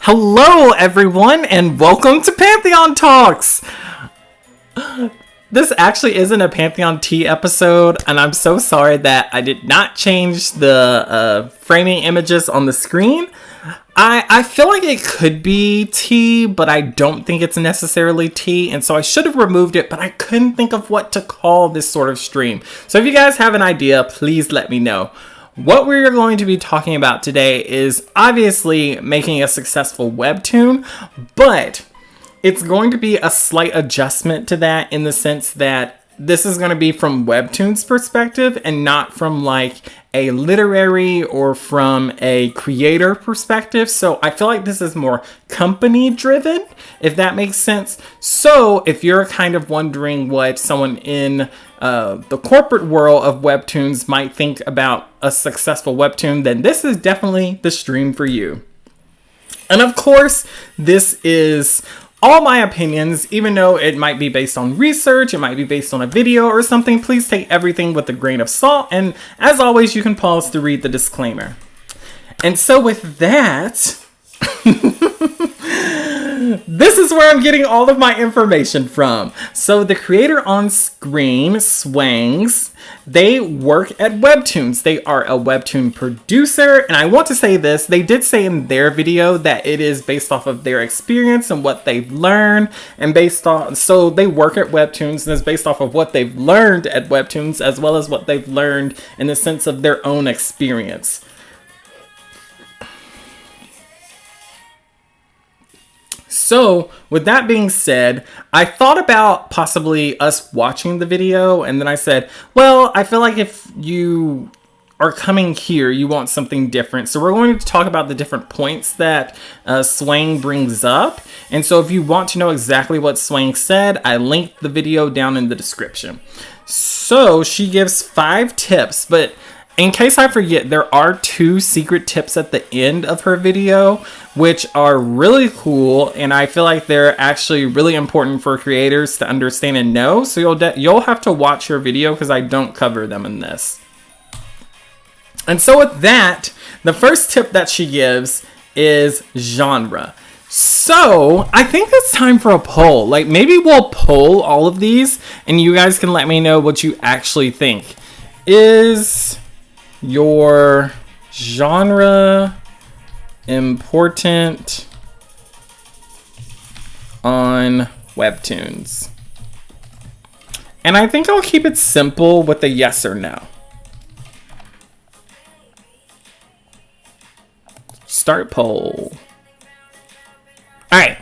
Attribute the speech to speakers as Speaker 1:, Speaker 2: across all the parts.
Speaker 1: Hello, everyone, and welcome to Pantheon Talks. This actually isn't a Pantheon Tea episode, and I'm so sorry that I did not change the framing images on the screen. I feel like it could be tea, but I don't think it's necessarily tea, and so I should have removed it, but I couldn't think of what to call this sort of stream. So if you guys have an idea, please let me know. What we're going to be talking about today is obviously making a successful Webtoon, but it's going to be a slight adjustment to that in the sense that this is going to be from Webtoon's perspective and not from like a literary or from a creator perspective. So I feel like this is more company driven, if that makes sense. So if you're kind of wondering what someone in the corporate world of Webtoons might think about a successful Webtoon, then this is definitely the stream for you. And of course, this is all my opinions, even though it might be based on research, it might be based on a video or something. Please take everything with a grain of salt. And as always, you can pause to read the disclaimer. And so with that, this is where I'm getting all of my information from. So the creator on screen, Swangs, they work at Webtoons. They are a Webtoon producer. And I want to say this, they did say in their video that it is based off of their experience and what they've learned. And so they work at Webtoons and it's based off of what they've learned at Webtoons as well as what they've learned in the sense of their own experience. So, with that being said, I thought about possibly us watching the video, and then I said, well, I feel like if you are coming here, you want something different. So we're going to talk about the different points that Swang brings up. And so if you want to know exactly what Swang said, I linked the video down in the description. So she gives 5 tips, but in case I forget, there are 2 secret tips at the end of her video, which are really cool, and I feel like they're actually really important for creators to understand and know. So you'll have to watch her video because I don't cover them in this. And so with that, the first tip that she gives is genre. So I think it's time for a poll. Like maybe we'll poll all of these, and you guys can let me know what you actually think. Is your genre important on Webtoons? And I think I'll keep it simple with a yes or no. Start poll. All right.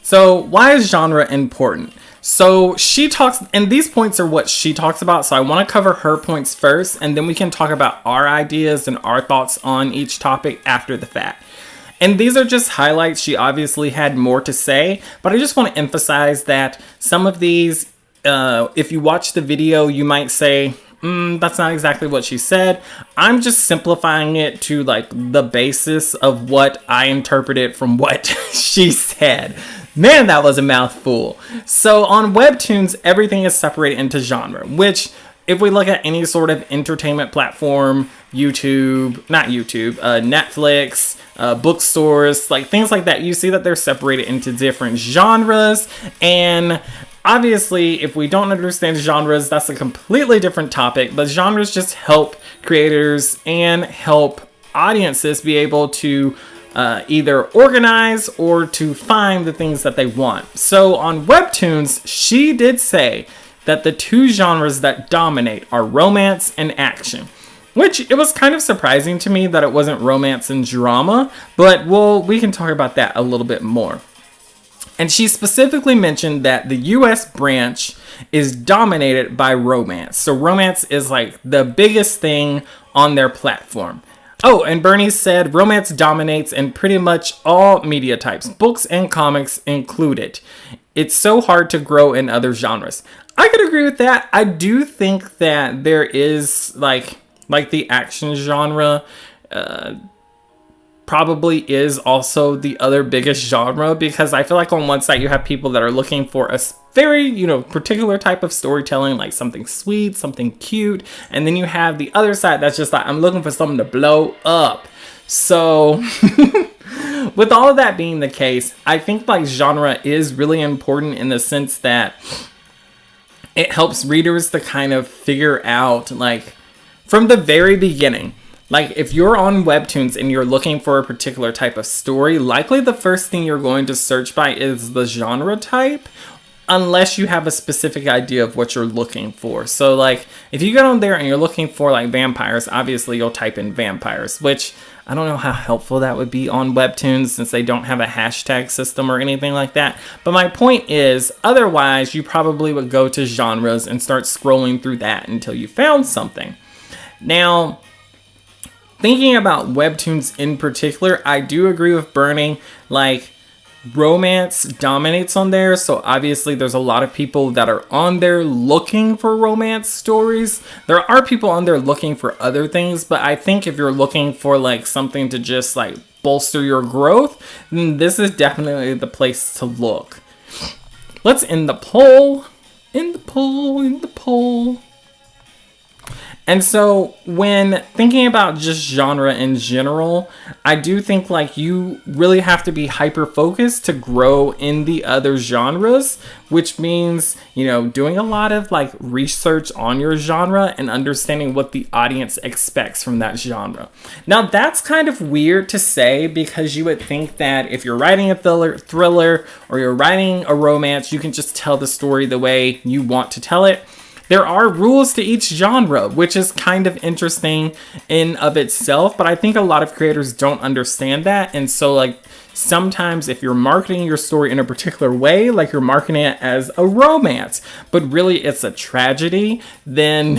Speaker 1: So why is genre important? So she talks, and these points are what she talks about. So I want to cover her points first, and then we can talk about our ideas and our thoughts on each topic after the fact. And these are just highlights. She obviously had more to say, but I just want to emphasize that some of these, if you watch the video, you might say, that's not exactly what she said. I'm just simplifying it to like the basis of what I interpreted from what she said. Man, that was a mouthful. So on Webtoons, everything is separated into genre, which if we look at any sort of entertainment platform, Netflix, bookstores, like things like that, you see that they're separated into different genres. And obviously, if we don't understand genres, that's a completely different topic. But genres just help creators and help audiences be able to either organize or to find the things that they want. So on Webtoons, she did say that the 2 genres that dominate are romance and action, which it was kind of surprising to me that it wasn't romance and drama, but we can talk about that a little bit more. And she specifically mentioned that the US branch is dominated by romance. So romance is like the biggest thing on their platform. Oh, and Bernie said romance dominates in pretty much all media types, books and comics included. It's so hard to grow in other genres. I could agree with that. I do think that there is like the action genre probably is also the other biggest genre, because I feel like on one side you have people that are looking for a very, particular type of storytelling, like something sweet, something cute, and then you have the other side that's just like, I'm looking for something to blow up. So with all of that being the case, I think like genre is really important in the sense that it helps readers to kind of figure out like from the very beginning. Like if you're on Webtoons and you're looking for a particular type of story, likely the first thing you're going to search by is the genre type, unless you have a specific idea of what you're looking for. So like if you get on there and you're looking for like vampires, obviously you'll type in vampires, which I don't know how helpful that would be on Webtoons since they don't have a hashtag system or anything like that. But my point is, otherwise you probably would go to genres and start scrolling through that until you found something. Now, thinking about Webtoons in particular, I do agree with Burning. Like, romance dominates on there, so obviously there's a lot of people that are on there looking for romance stories. There are people on there looking for other things, but I think if you're looking for like something to just like bolster your growth, then this is definitely the place to look. Let's end the poll. End the poll. And so when thinking about just genre in general, I do think like you really have to be hyper focused to grow in the other genres, which means, you know, doing a lot of like research on your genre and understanding what the audience expects from that genre. Now that's kind of weird to say because you would think that if you're writing a thriller or you're writing a romance, you can just tell the story the way you want to tell it. There are rules to each genre, which is kind of interesting in of itself, but I think a lot of creators don't understand that. And so like sometimes if you're marketing your story in a particular way, like you're marketing it as a romance, but really it's a tragedy, then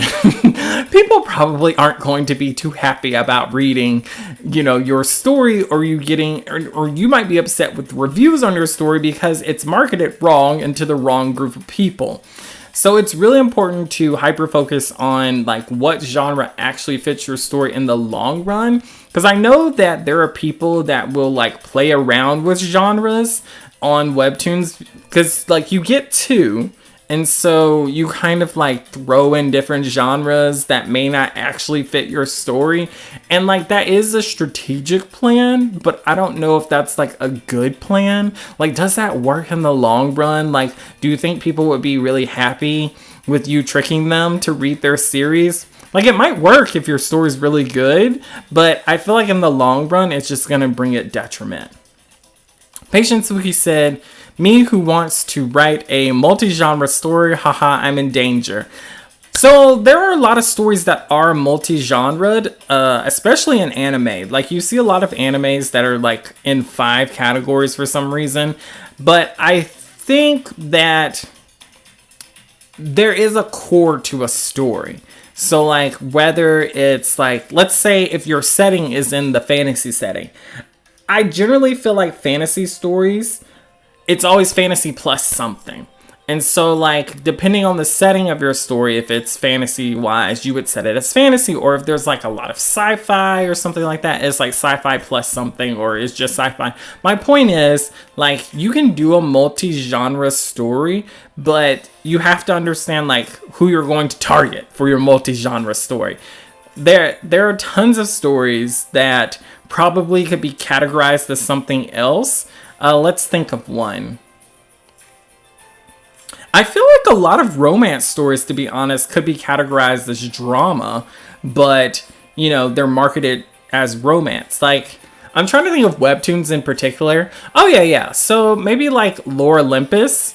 Speaker 1: people probably aren't going to be too happy about reading, you know, your story, or you might be upset with reviews on your story because it's marketed wrong and to the wrong group of people. So it's really important to hyper focus on like what genre actually fits your story in the long run. Because I know that there are people that will like play around with genres on Webtoons because like you get two. And so you kind of like throw in different genres that may not actually fit your story. And like that is a strategic plan, but I don't know if that's like a good plan. Like, does that work in the long run? Like, do you think people would be really happy with you tricking them to read their series? Like, it might work if your story's really good, but I feel like in the long run, it's just gonna bring it detriment. Patience Wiki said, me who wants to write a multi-genre story, haha, I'm in danger. So there are a lot of stories that are multi-genred, especially in anime. Like you see a lot of animes that are like in 5 categories for some reason. But I think that there is a core to a story. So like whether it's like, let's say if your setting is in the fantasy setting. I generally feel like fantasy stories, it's always fantasy plus something. And so like, depending on the setting of your story, if it's fantasy wise, you would set it as fantasy. Or if there's like a lot of sci-fi or something like that, it's like sci-fi plus something, or it's just sci-fi. My point is like, you can do a multi-genre story, but you have to understand like who you're going to target for your multi-genre story. There are tons of stories that probably could be categorized as something else. Let's think of one. I feel like a lot of romance stories, to be honest, could be categorized as drama, but, you know, they're marketed as romance. Like, I'm trying to think of Webtoons in particular. Oh, yeah. So maybe like Lore Olympus.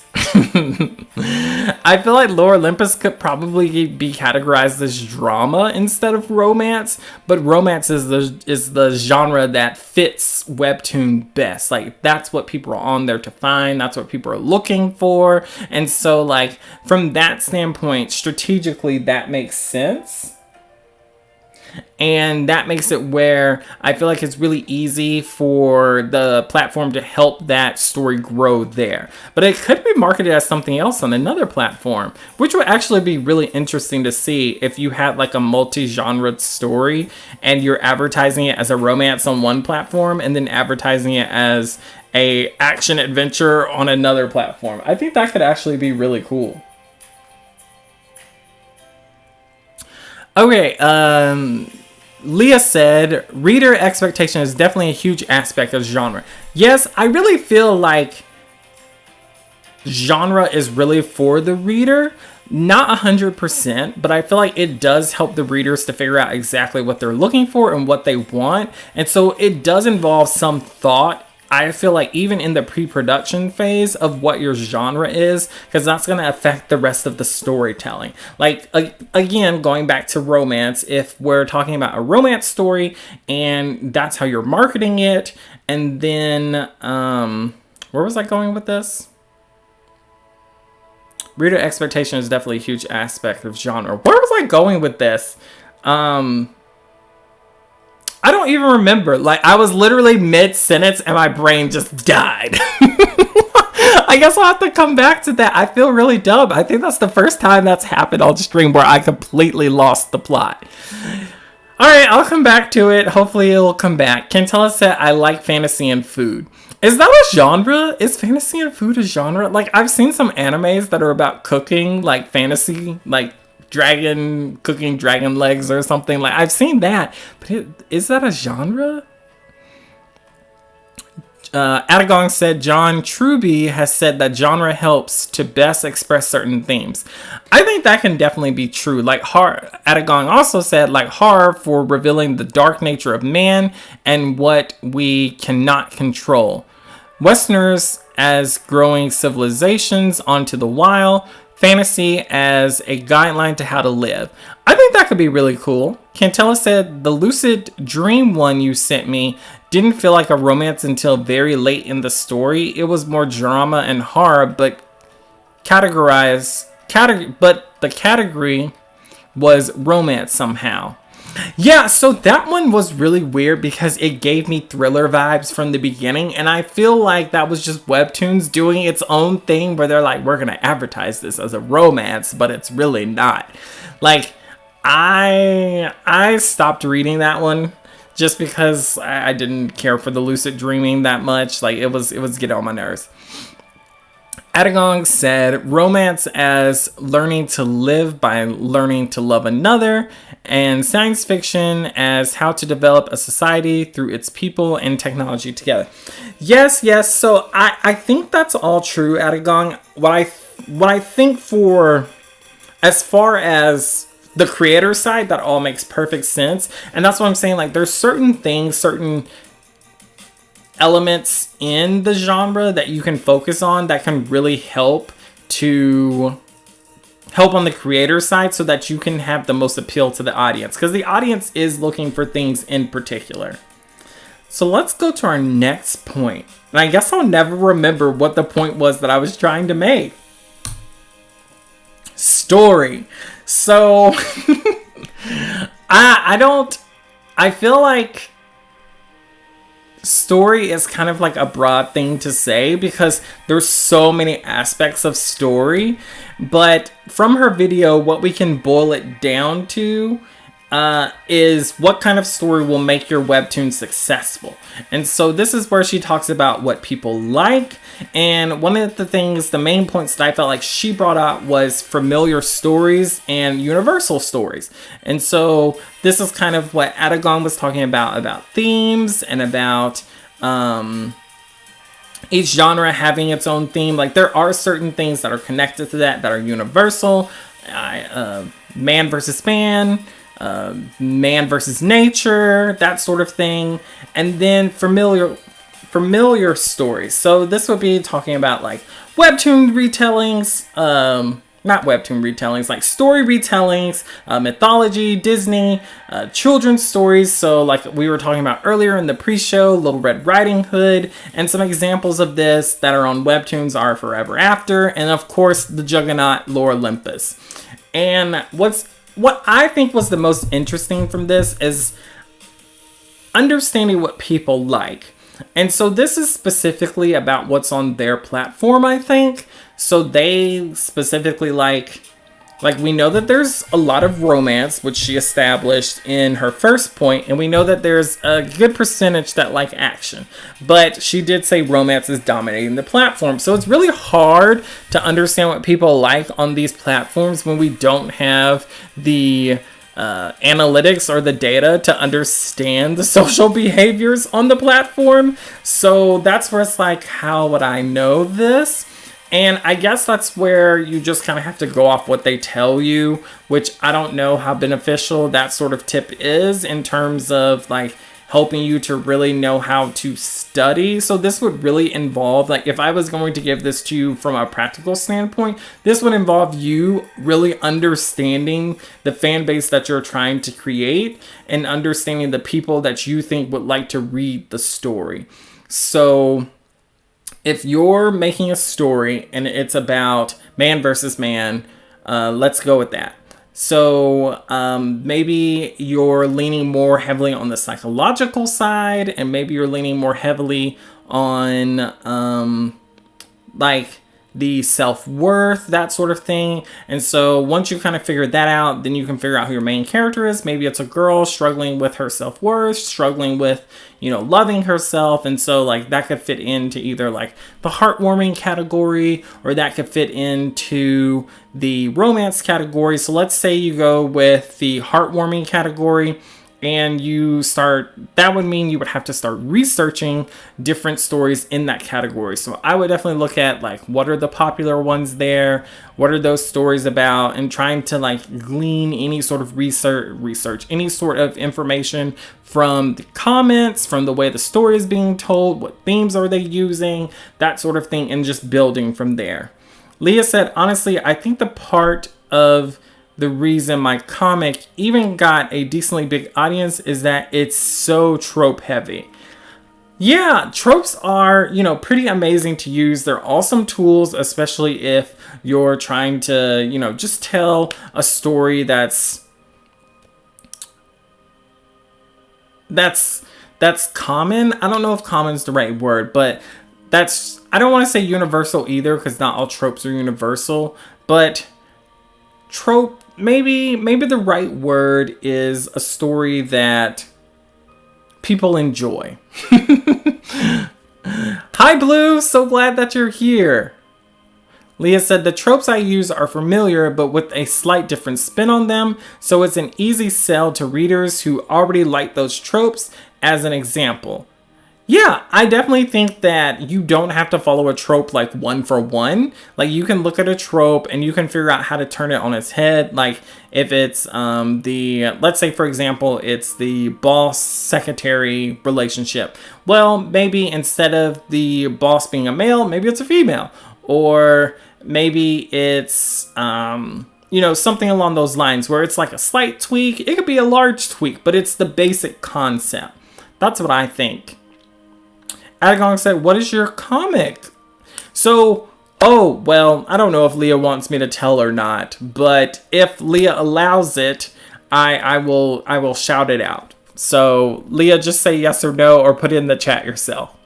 Speaker 1: I feel like Lore Olympus could probably be categorized as drama instead of romance, but romance is the genre that fits Webtoon best. Like that's what people are on there to find. That's what people are looking for. And so like from that standpoint, strategically that makes sense. And that makes it where I feel like it's really easy for the platform to help that story grow there. But it could be marketed as something else on another platform, which would actually be really interesting to see if you had like a multi-genre story and you're advertising it as a romance on one platform and then advertising it as a action adventure on another platform. I think that could actually be really cool. Leah said, reader expectation is definitely a huge aspect of genre. Yes, I really feel like genre is really for the reader. Not 100%, but I feel like it does help the readers to figure out exactly what they're looking for and what they want. And so it does involve some thought, I feel like, even in the pre-production phase of what your genre is, because that's going to affect the rest of the storytelling. Like, again, going back to romance, if we're talking about a romance story and that's how you're marketing it, and then, where was I going with this? Reader expectation is definitely a huge aspect of genre. Where was I going with this? I don't even remember. Like, I was literally mid-sentence and my brain just died. I guess I'll have to come back to that. I feel really dumb. I think that's the first time that's happened on stream where I completely lost the plot. Alright, I'll come back to it. Hopefully it'll come back. Cantella said, I like fantasy and food. Is that a genre? Is fantasy and food a genre? Like, I've seen some animes that are about cooking, like fantasy, like cooking dragon legs or something. Like, I've seen that. But is that a genre? Atagong said, John Truby has said that genre helps to best express certain themes. I think that can definitely be true. Like, Atagong also said, like, horror for revealing the dark nature of man and what we cannot control. Westerners as growing civilizations onto the wild. Fantasy as a guideline to how to live. I think that could be really cool. Cantella said, the lucid dream one you sent me didn't feel like a romance until very late in the story. It was more drama and horror, but the category was romance somehow. Yeah, so that one was really weird because it gave me thriller vibes from the beginning, and I feel like that was just Webtoons doing its own thing where they're like, we're gonna advertise this as a romance, but it's really not. Like, I stopped reading that one just because I didn't care for the lucid dreaming that much. Like, it was getting on my nerves. Atagong said, romance as learning to live by learning to love another, and science fiction as how to develop a society through its people and technology together. Yes. So I think that's all true, Atagong. What I think for, as far as the creator side, that all makes perfect sense. And that's what I'm saying. Like, there's certain things, certain elements in the genre that you can focus on that can really help on the creator side so that you can have the most appeal to the audience, because the audience is looking for things in particular. So let's go to our next point. And I guess I'll never remember what the point was that I was trying to make. Story. So I feel like story is kind of like a broad thing to say because there's so many aspects of story, but from her video, what we can boil it down to is what kind of story will make your webtoon successful. And so this is where she talks about what people like, and one of the things, the main points that I felt like she brought out was familiar stories and universal stories. And so this is kind of what Atagong was talking about themes and about each genre having its own theme. Like, there are certain things that are connected to that are universal. Man versus man, man versus nature, that sort of thing. And then familiar stories. So this would be talking about like webtoon retellings, not webtoon retellings, like story retellings, mythology, Disney, children's stories. So like we were talking about earlier in the pre-show, Little Red Riding Hood, and some examples of this that are on webtoons are Forever After, and of course the juggernaut Lore Olympus. And what I think was the most interesting from this is understanding what people like. And so this is specifically about what's on their platform, I think. So they specifically like we know that there's a lot of romance, which she established in her first point, and we know that there's a good percentage that like action. But she did say romance is dominating the platform. So it's really hard to understand what people like on these platforms when we don't have the analytics or the data to understand the social behaviors on the platform. So that's where it's like, how would I know this? And I guess that's where you just kind of have to go off what they tell you, which I don't know how beneficial that sort of tip is in terms of like helping you to really know how to study. So this would really involve, like if I was going to give this to you from a practical standpoint, this would involve you really understanding the fan base that you're trying to create and understanding the people that you think would like to read the story. So if you're making a story and it's about man versus man, let's go with that. So maybe you're leaning more heavily on the psychological side, and maybe you're leaning more heavily on like the self-worth, that sort of thing. And so once you kind of figure that out, then you can figure out who your main character is. Maybe it's a girl struggling with her self-worth, struggling with, loving herself. And so like that could fit into either like the heartwarming category, or that could fit into the romance category. So let's say you go with the heartwarming category, and that would mean you would have to start researching different stories in that category. So I would definitely look at like, what are the popular ones there? What are those stories about? And trying to like glean any sort of research, any sort of information from the comments, from the way the story is being told, what themes are they using, that sort of thing, and just building from there. Leah said, honestly, I think the part of the reason my comic even got a decently big audience is that it's so trope heavy. Yeah, tropes are, pretty amazing to use. They're awesome tools, especially if you're trying to, just tell a story that's common. I don't know if common is the right word, but I don't want to say universal either, because not all tropes are universal, but trope, maybe the right word is a story that people enjoy. Hi Blue, so glad that you're here. Leah said, the tropes I use are familiar, but with a slight different spin on them, so it's an easy sell to readers who already like those tropes. As an example, yeah, I definitely think that you don't have to follow a trope like one for one. Like you can look at a trope and you can figure out how to turn it on its head. Like if it's let's say for example, it's the boss secretary relationship. Well, maybe instead of the boss being a male, maybe it's a female, or maybe it's something along those lines where it's like a slight tweak. It could be a large tweak, but it's the basic concept. That's what I think. Adagong said, what is your comic? So, I don't know if Leah wants me to tell or not, but if Leah allows it, I will shout it out. So, Leah, just say yes or no, or put it in the chat yourself.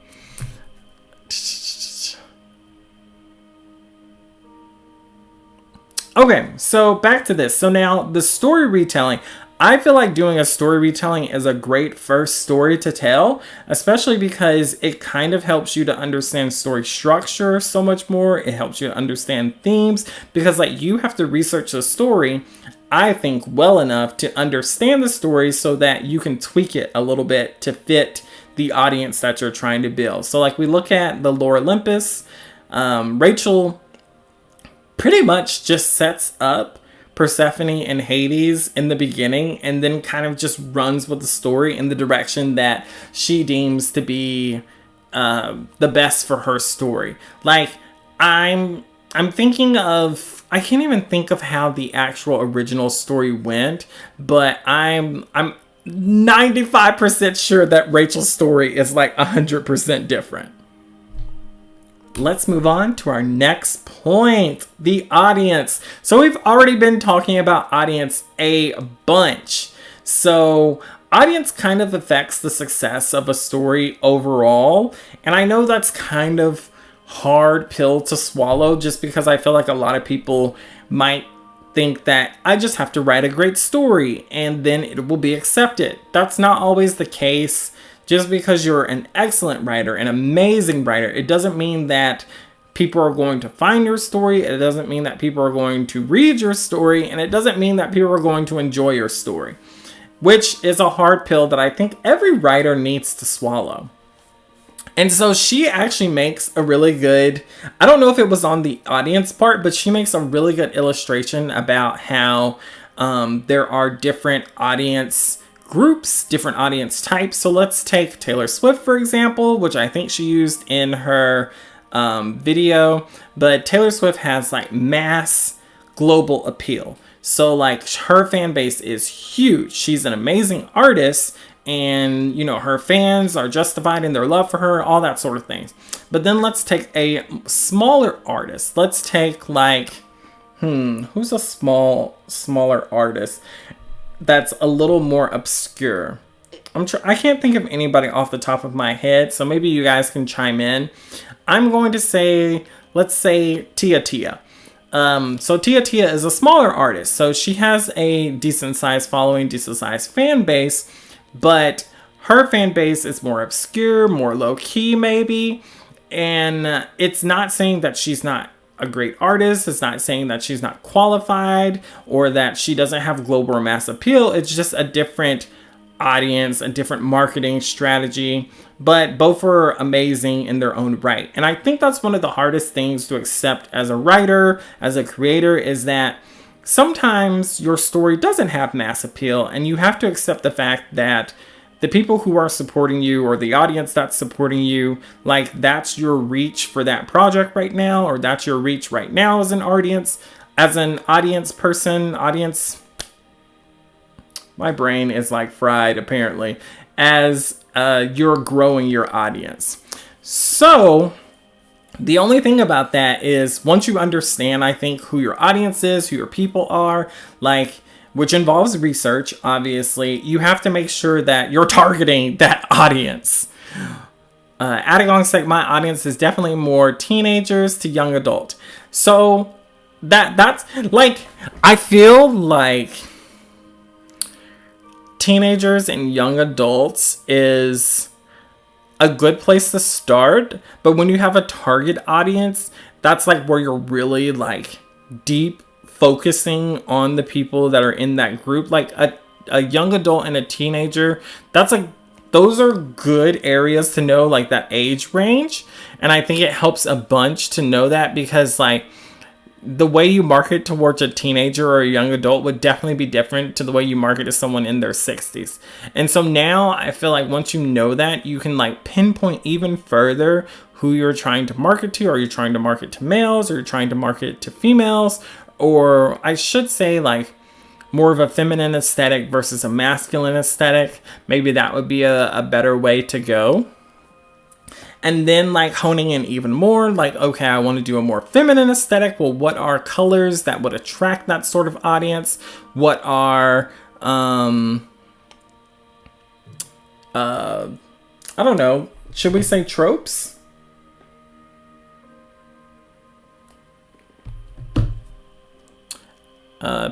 Speaker 1: Okay, so back to this. So now, the story retelling. I feel like doing a story retelling is a great first story to tell, especially because it kind of helps you to understand story structure so much more. It helps you to understand themes, because like you have to research the story, I think, well enough to understand the story so that you can tweak it a little bit to fit the audience that you're trying to build. So like we look at the Lore Olympus, Rachel pretty much just sets up Persephone and Hades in the beginning, and then kind of just runs with the story in the direction that she deems to be the best for her story. Like I'm thinking of, I can't even think of how the actual original story went, but I'm 95% sure that Rachel's story is like 100% different. Let's move on to our next point, the audience. So we've already been talking about audience a bunch. So audience kind of affects the success of a story overall. And I know that's kind of hard pill to swallow, just because I feel like a lot of people might think that I just have to write a great story and then it will be accepted. That's not always the case. Just because you're an excellent writer, an amazing writer, it doesn't mean that people are going to find your story. It doesn't mean that people are going to read your story. And it doesn't mean that people are going to enjoy your story, which is a hard pill that I think every writer needs to swallow. And so she actually makes a really good, I don't know if it was on the audience part, but she makes a really good illustration about how there are different audience groups, different audience types. So let's take Taylor Swift, for example, which I think she used in her video. But Taylor Swift has like mass global appeal. So like her fan base is huge. She's an amazing artist. And, you know, her fans are justified in their love for her, all that sort of things. But then let's take a smaller artist. Let's take like, who's a smaller artist that's a little more obscure? I can't think of anybody off the top of my head, so maybe you guys can chime in. I'm going to say, let's say Tia. So Tia is a smaller artist. So she has a decent sized following, decent sized fan base. But her fan base is more obscure, more low-key maybe. And it's not saying that she's not a great artist. It's not saying that she's not qualified or that she doesn't have global or mass appeal. It's just a different audience, a different marketing strategy. But both are amazing in their own right. And I think that's one of the hardest things to accept as a writer, as a creator, is that sometimes your story doesn't have mass appeal, and you have to accept the fact that the people who are supporting you, or the audience that's supporting you, like that's your reach for that project right now, or that's your reach right now as an audience person. My brain is like fried apparently, as you're growing your audience. So the only thing about that is once you understand, I think, who your audience is, who your people are, like, which involves research, obviously, you have to make sure that you're targeting that audience. Adagong said, my audience is definitely more teenagers to young adult. So that's like, I feel like teenagers and young adults is a good place to start, but when you have a target audience, that's like where you're really like deep focusing on the people that are in that group. Like a young adult and a teenager, that's like, those are good areas to know, like that age range. And I think it helps a bunch to know that, because like the way you market towards a teenager or a young adult would definitely be different to the way you market to someone in their 60s. And so now I feel like once you know that, you can like pinpoint even further who you're trying to market to. Are you trying to market to males, or you're trying to market to females? Or I should say like more of a feminine aesthetic versus a masculine aesthetic. Maybe that would be a better way to go. And then like honing in even more, like, okay, I want to do a more feminine aesthetic. Well, what are colors that would attract that sort of audience? What are, I don't know, should we say tropes?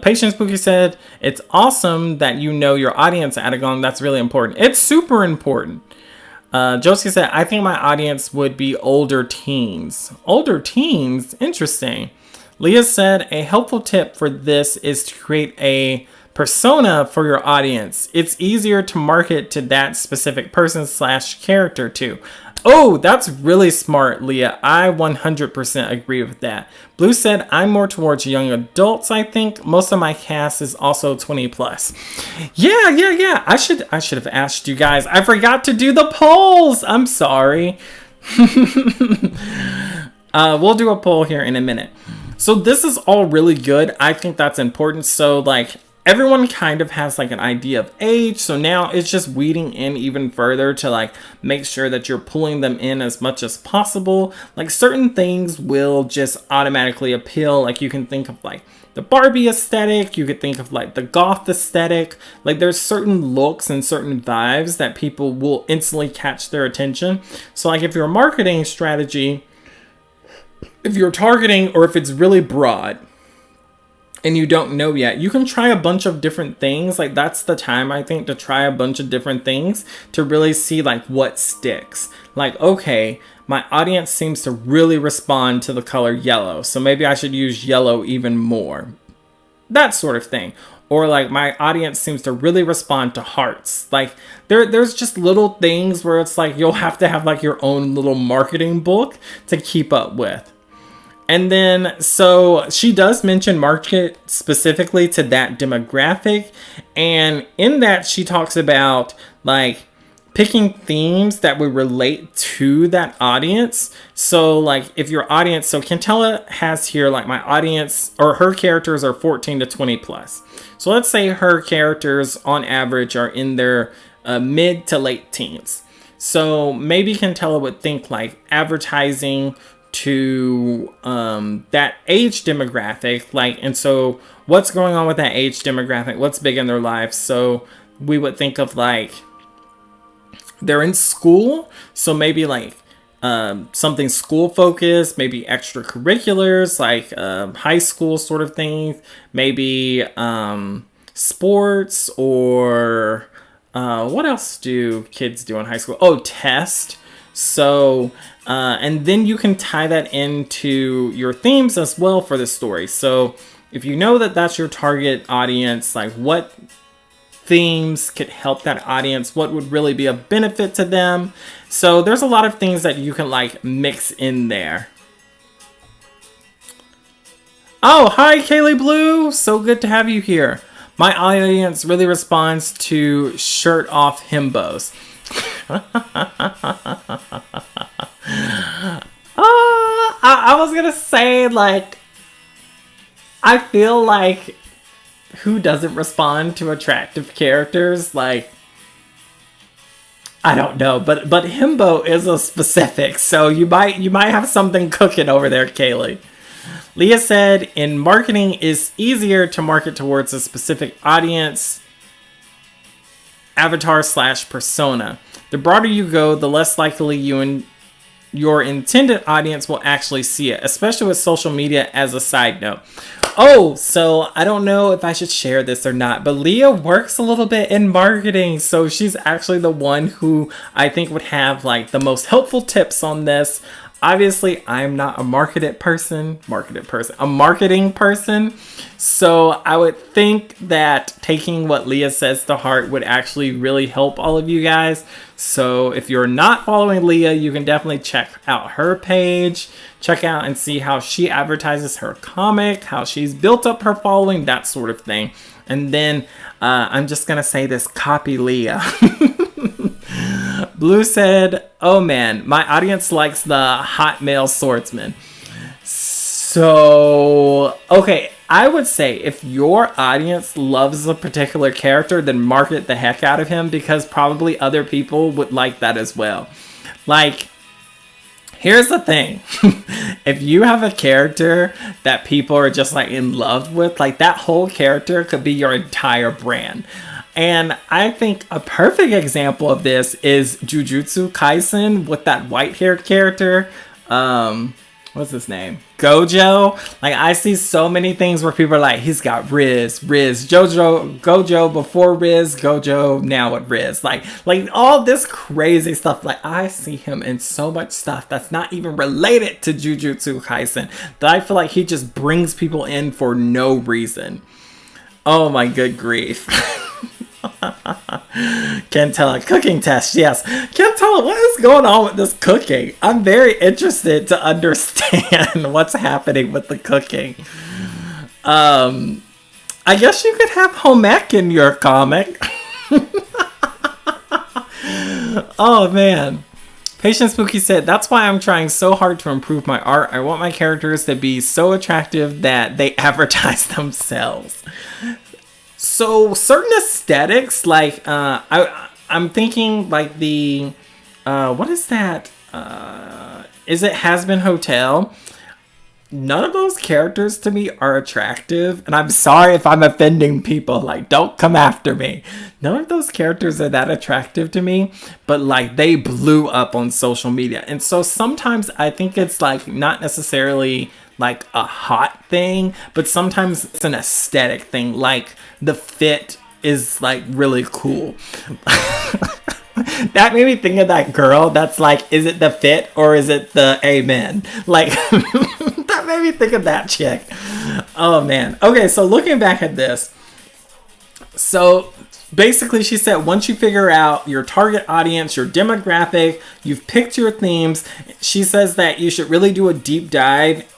Speaker 1: Patient Spooky said, it's awesome that you know your audience, Adagong. That's really important. It's super important. Josie said, I think my audience would be older teens. Older teens? Interesting. Leah said, a helpful tip for this is to create a persona for your audience. It's easier to market to that specific person / character too. Oh, that's really smart, Leah. I 100% agree with that. Blue said, I'm more towards young adults, I think. Most of my cast is also 20 plus. Yeah. I should have asked you guys. I forgot to do the polls. I'm sorry. We'll do a poll here in a minute. So this is all really good. I think that's important. So like, everyone kind of has like an idea of age. So now it's just weeding in even further to like make sure that you're pulling them in as much as possible. Like certain things will just automatically appeal. Like you can think of like the Barbie aesthetic. You could think of like the goth aesthetic. Like there's certain looks and certain vibes that people will instantly catch their attention. So like if your marketing strategy, if you're targeting, or if it's really broad, and you don't know yet, you can try a bunch of different things. Like, that's the time, I think, to try a bunch of different things to really see like what sticks. Like, okay, my audience seems to really respond to the color yellow, so maybe I should use yellow even more. That sort of thing. Or like, my audience seems to really respond to hearts. Like, there's just little things where it's like you'll have to have like your own little marketing book to keep up with. And then, so she does mention market specifically to that demographic. And in that, she talks about like picking themes that would relate to that audience. So like, if your audience, so Cantella has here like, my audience or her characters are 14 to 20 plus. So let's say her characters on average are in their mid to late teens. So maybe Cantella would think like advertising to that age demographic, like, and so what's going on with that age demographic, what's big in their lives. So we would think of like, they're in school, so maybe like something school focused, maybe extracurriculars, like high school sort of things, maybe sports, or what else do kids do in high school? Oh, test. So, and then you can tie that into your themes as well for the story. So if you know that that's your target audience, like what themes could help that audience, what would really be a benefit to them. So there's a lot of things that you can like mix in there. Oh, hi, Kaylee Blue. So good to have you here. My audience really responds to shirt off himbos. I was gonna say, like, I feel like who doesn't respond to attractive characters? Like, I don't know, but himbo is a specific, so you might have something cooking over there, Kaylee. Leah said, in marketing, it's easier to market towards a specific audience, avatar / persona. The broader you go, the less likely you and your intended audience will actually see it, especially with social media. As a side note. Oh, so I don't know if I should share this or not, but Leah works a little bit in marketing, so she's actually the one who I think would have like the most helpful tips on this. Obviously, I'm not a marketing person, so I would think that taking what Leah says to heart would actually really help all of you guys. So if you're not following Leah, you can definitely check out her page, check out and see how she advertises her comic, how she's built up her following, that sort of thing. And then I'm just gonna say this, copy Leah. Blue said, oh man, my audience likes the hot male swordsman. So, okay, I would say if your audience loves a particular character, then market the heck out of him, because probably other people would like that as well. Like, here's the thing. If you have a character that people are just like in love with, like that whole character could be your entire brand. And I think a perfect example of this is Jujutsu Kaisen with that white-haired character. What's his name? Gojo. Like, I see so many things where people are like, he's got Riz, Gojo before Riz, Gojo now with Riz. Like all this crazy stuff. Like, I see him in so much stuff that's not even related to Jujutsu Kaisen, that I feel like he just brings people in for no reason. Oh my good grief. Cantella, cooking test, yes. Cantella, what is going on with this cooking? I'm very interested to understand what's happening with the cooking. I guess you could have home ec in your comic. Oh man. Patient Spooky said, that's why I'm trying so hard to improve my art. I want my characters to be so attractive that they advertise themselves. So certain aesthetics, like I'm thinking like the what is that? Is it Has Been Hotel? None of those characters to me are attractive, and I'm sorry if I'm offending people. Like, don't come after me. None of those characters are that attractive to me, but like they blew up on social media, and so sometimes I think it's like not necessarily like a hot thing, but sometimes it's an aesthetic thing. Like the fit is like really cool. That made me think of that girl that's like, is it the fit or is it the amen? Like, that made me think of that chick. Oh man. Okay, so looking back at this. So basically she said once you figure out your target audience, your demographic, you've picked your themes, she says that you should really do a deep dive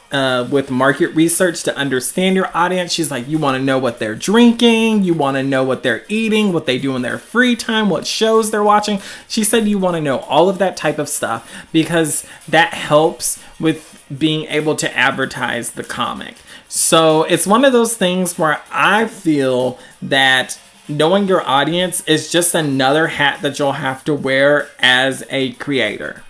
Speaker 1: with market research to understand your audience. She's like, you want to know what they're drinking, you want to know what they're eating, what they do in their free time, what shows they're watching. She said you want to know all of that type of stuff because that helps with being able to advertise the comic. So it's one of those things where I feel that knowing your audience is just another hat that you'll have to wear as a creator.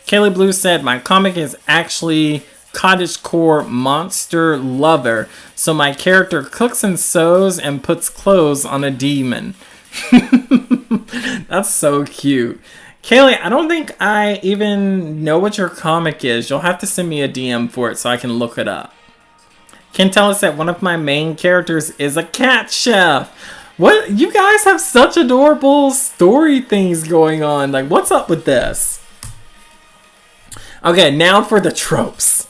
Speaker 1: Kaylee Blue said, my comic is actually cottagecore monster lover. So my character cooks and sews and puts clothes on a demon. That's so cute. Kaylee, I don't think I even know what your comic is. You'll have to send me a DM for it so I can look it up. Can tell us that one of my main characters is a cat chef. What? You guys have such adorable story things going on. Like, what's up with this? Okay, now for the tropes.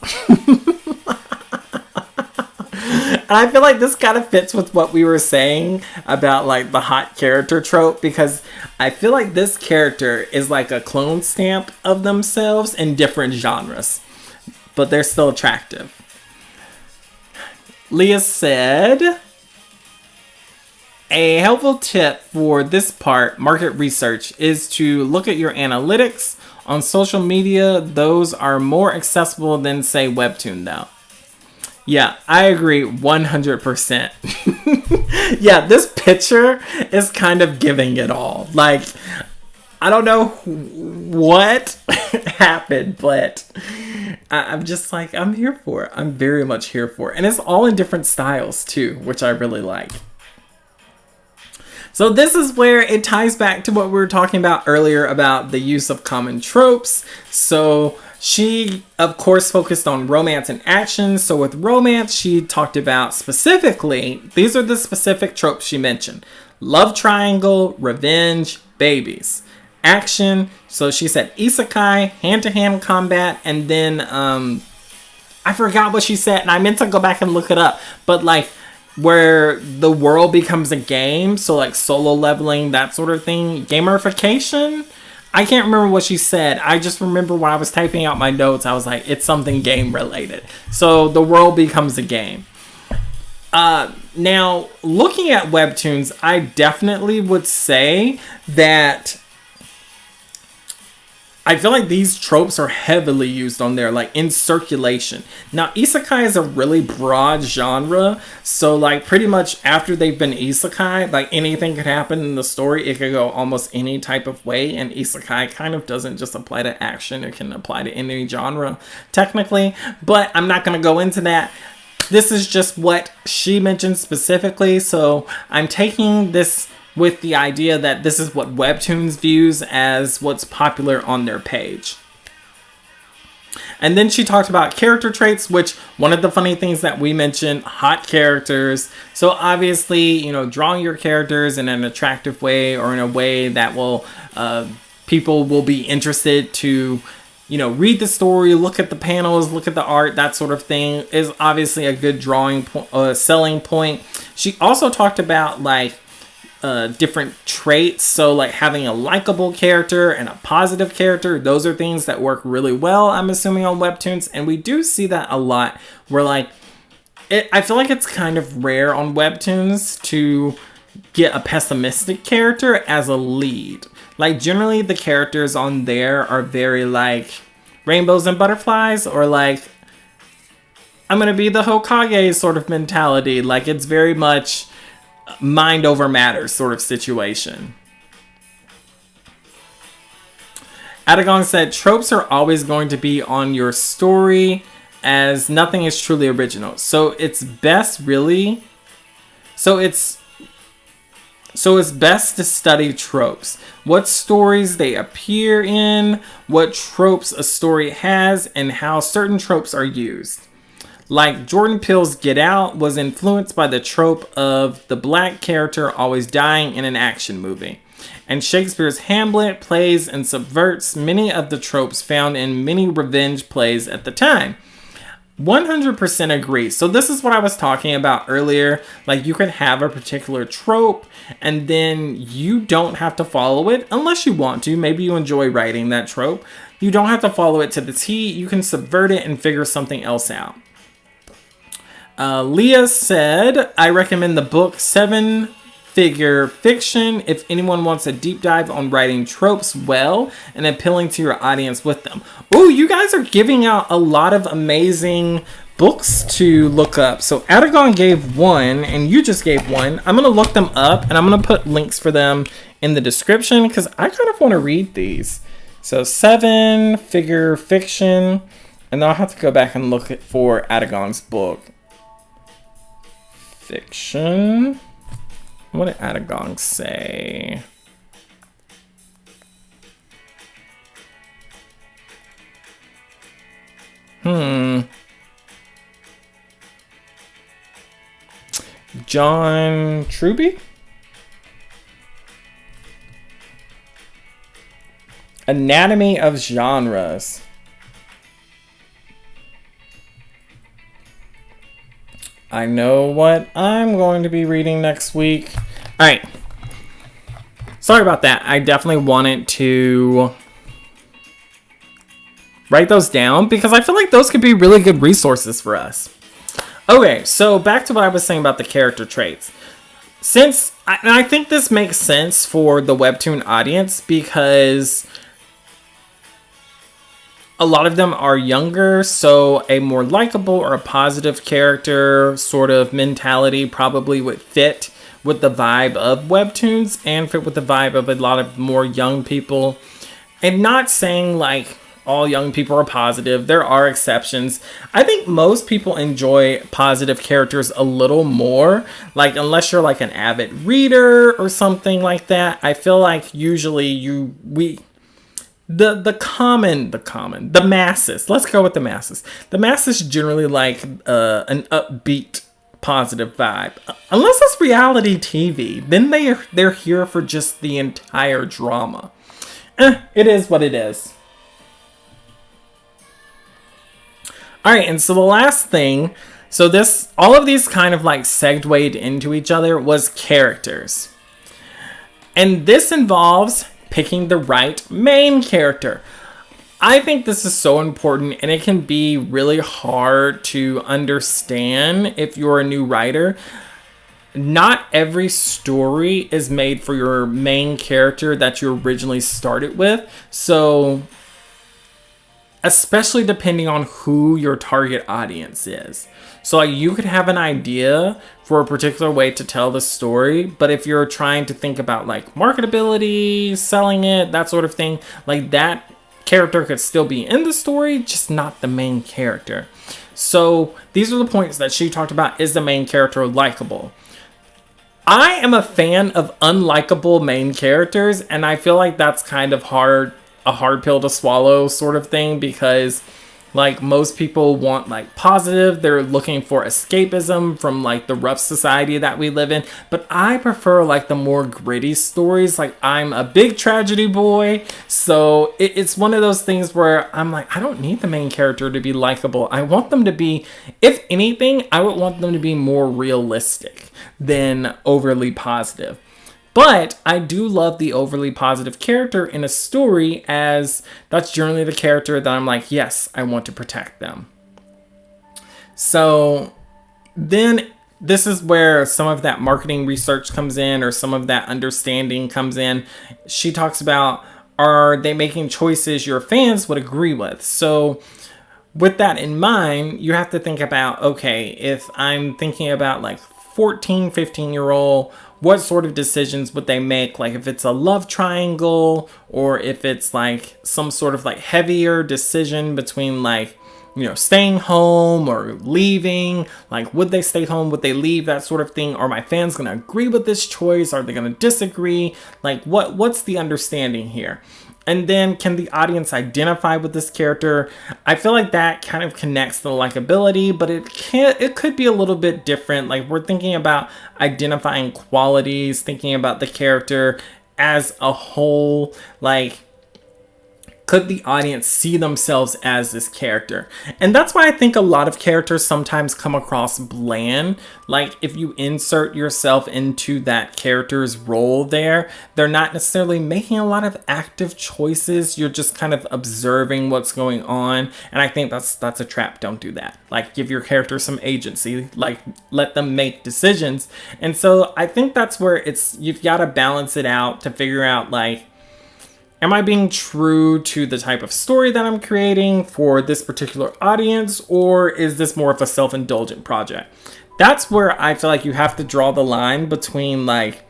Speaker 1: And I feel like this kind of fits with what we were saying about like the hot character trope, because I feel like this character is like a clone stamp of themselves in different genres, but they're still attractive. Leah said, a helpful tip for this part, market research, is to look at your analytics on social media. Those are more accessible than, say, Webtoon, though. Yeah, I agree 100%. Yeah, this picture is kind of giving it all. Like, I don't know what happened, but I'm just like, I'm here for it. I'm very much here for it. And it's all in different styles, too, which I really like. So this is where it ties back to what we were talking about earlier about the use of common tropes. So she, of course, focused on romance and action. So with romance, she talked about specifically, these are the specific tropes she mentioned. Love triangle, revenge, babies. Action, so she said isekai, hand-to-hand combat, and then, I forgot what she said, and I meant to go back and look it up. But like, where the world becomes a game, so like solo leveling, that sort of thing. Gamification? I can't remember what she said. I just remember when I was typing out my notes, I was like, it's something game related. So the world becomes a game. Now, looking at Webtoons, I definitely would say that I feel like these tropes are heavily used on there, like in circulation. Now, isekai is a really broad genre, so like pretty much after they've been isekai, like anything could happen in the story. It could go almost any type of way, and isekai kind of doesn't just apply to action. It can apply to any genre, technically, but I'm not going to go into that. This is just what she mentioned specifically, so I'm taking this with the idea that this is what Webtoons views as what's popular on their page. And then she talked about character traits, which one of the funny things that we mentioned, hot characters. So obviously, you know, drawing your characters in an attractive way or in a way that will, people will be interested to, you know, read the story, look at the panels, look at the art, that sort of thing is obviously a good selling point. She also talked about like, different traits, so like having a likable character and a positive character, those are things that work really well, I'm assuming, on Webtoons, and we do see that a lot where like I feel like it's kind of rare on Webtoons to get a pessimistic character as a lead. Like generally the characters on there are very like rainbows and butterflies, or like I'm gonna be the Hokage sort of mentality. Like it's very much mind over matter sort of situation. Adagon said, tropes are always going to be on your story as nothing is truly original. So it's best really. So it's So it's best to study tropes. What stories they appear in, what tropes a story has, and how certain tropes are used. Like Jordan Peele's Get Out was influenced by the trope of the black character always dying in an action movie. And Shakespeare's Hamlet plays and subverts many of the tropes found in many revenge plays at the time. 100% agree. So this is what I was talking about earlier. Like, you can have a particular trope and then you don't have to follow it unless you want to. Maybe you enjoy writing that trope. You don't have to follow it to the T. You can subvert it and figure something else out. Leah said, I recommend the book 7 Figure Fiction if anyone wants a deep dive on writing tropes well and appealing to your audience with them. Ooh, you guys are giving out a lot of amazing books to look up. So Adagon gave 1 and you just gave 1. I'm going to look them up and I'm going to put links for them in the description because I kind of want to read these. So 7 Figure Fiction, and then I'll have to go back and look for Adagon's book. Fiction. What did Adagon say? John Truby? Anatomy of Genres. I know what I'm going to be reading next week. All right. Sorry about that. I definitely wanted to write those down because I feel like those could be really good resources for us. Okay, so back to what I was saying about the character traits. And I think this makes sense for the Webtoon audience because a lot of them are younger, so a more likable or a positive character sort of mentality probably would fit with the vibe of Webtoons and fit with the vibe of a lot of more young people. And not saying like all young people are positive. There are exceptions. I think most people enjoy positive characters a little more. Like, unless you're like an avid reader or something like that, I feel like usually the masses, let's go with the masses. The masses generally like an upbeat, positive vibe. Unless it's reality TV, then they're here for just the entire drama. It is what it is. All right, and so the last thing, all of these kind of like segued into each other was characters. And this involves picking the right main character. I think this is so important, and it can be really hard to understand if you're a new writer. Not every story is made for your main character that you originally started with. So, especially depending on who your target audience is. So like you could have an idea for a particular way to tell the story, but if you're trying to think about like marketability, selling it, that sort of thing, like that character could still be in the story, just not the main character. So these are the points that she talked about. Is the main character likable? I am a fan of unlikable main characters, and I feel like that's kind of a hard pill to swallow sort of thing, because like most people want like positive, they're looking for escapism from like the rough society that we live in. But I prefer like the more gritty stories. Like I'm a big tragedy boy, so it's one of those things where I'm like, I don't need the main character to be likable. I want them to be, if anything, I would want them to be more realistic than overly positive. But I do love the overly positive character in a story, as that's generally the character that I'm like, yes, I want to protect them. So then this is where some of that marketing research comes in, or some of that understanding comes in. She talks about, are they making choices your fans would agree with? So with that in mind, you have to think about, okay, if I'm thinking about like 14, 15-year-old, what sort of decisions would they make? Like if it's a love triangle, or if it's like some sort of like heavier decision between like staying home or leaving. Like, would they stay home? Would they leave? That sort of thing. Are my fans going to agree with this choice? Are they going to disagree? Like, what's the understanding here? And then, can the audience identify with this character? I feel like that kind of connects the likability, but it could be a little bit different. Like, we're thinking about identifying qualities, thinking about the character as a whole. Like, could the audience see themselves as this character? And that's why I think a lot of characters sometimes come across bland. Like, if you insert yourself into that character's role there, they're not necessarily making a lot of active choices. You're just kind of observing what's going on. And I think that's a trap. Don't do that. Like, give your character some agency. Like, let them make decisions. And so I think that's where you've got to balance it out to figure out, like, am I being true to the type of story that I'm creating for this particular audience, or is this more of a self-indulgent project? That's where I feel like you have to draw the line between, like,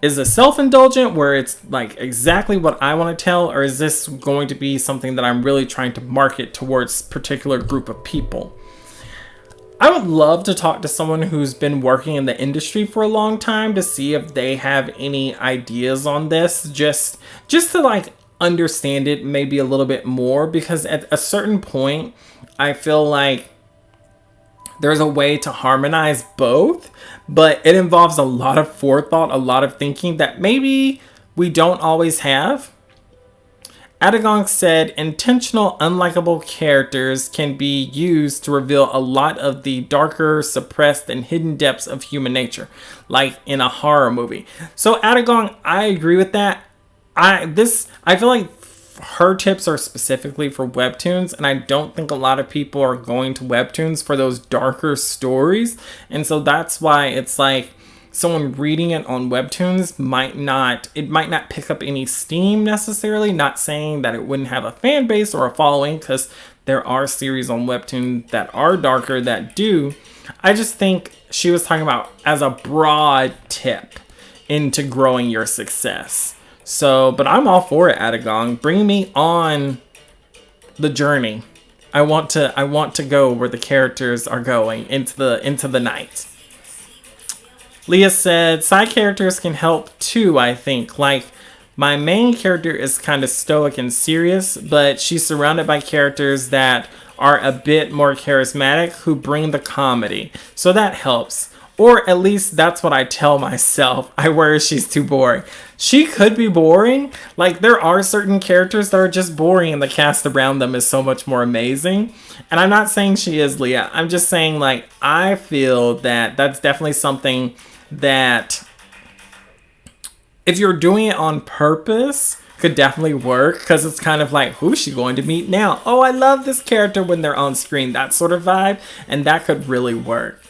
Speaker 1: is it self-indulgent where it's like exactly what I want to tell, or is this going to be something that I'm really trying to market towards a particular group of people? I would love to talk to someone who's been working in the industry for a long time to see if they have any ideas on this, just to like understand it maybe a little bit more, because at a certain point, I feel like there's a way to harmonize both, but it involves a lot of forethought, a lot of thinking that maybe we don't always have. Adagong said, intentional, unlikable characters can be used to reveal a lot of the darker, suppressed, and hidden depths of human nature, like in a horror movie. So Adagong, I agree with that. I feel like her tips are specifically for Webtoons, and I don't think a lot of people are going to Webtoons for those darker stories. And so that's why it's like, someone reading it on Webtoons might not pick up any steam necessarily. Not saying that it wouldn't have a fan base or a following, because there are series on Webtoon that are darker that do. I just think she was talking about as a broad tip into growing your success. So, but I'm all for it, Adagong. Bring me on the journey. I want to go where the characters are going into the night. Leah said, side characters can help too, I think. Like, my main character is kind of stoic and serious, but she's surrounded by characters that are a bit more charismatic who bring the comedy. So that helps. Or at least that's what I tell myself. I worry she's too boring. She could be boring. Like, there are certain characters that are just boring and the cast around them is so much more amazing. And I'm not saying she is, Leah. I'm just saying, like, I feel that that's definitely something that if you're doing it on purpose could definitely work, because it's kind of like, who's she going to meet now? Oh, I love this character when they're on screen, that sort of vibe, and that could really work.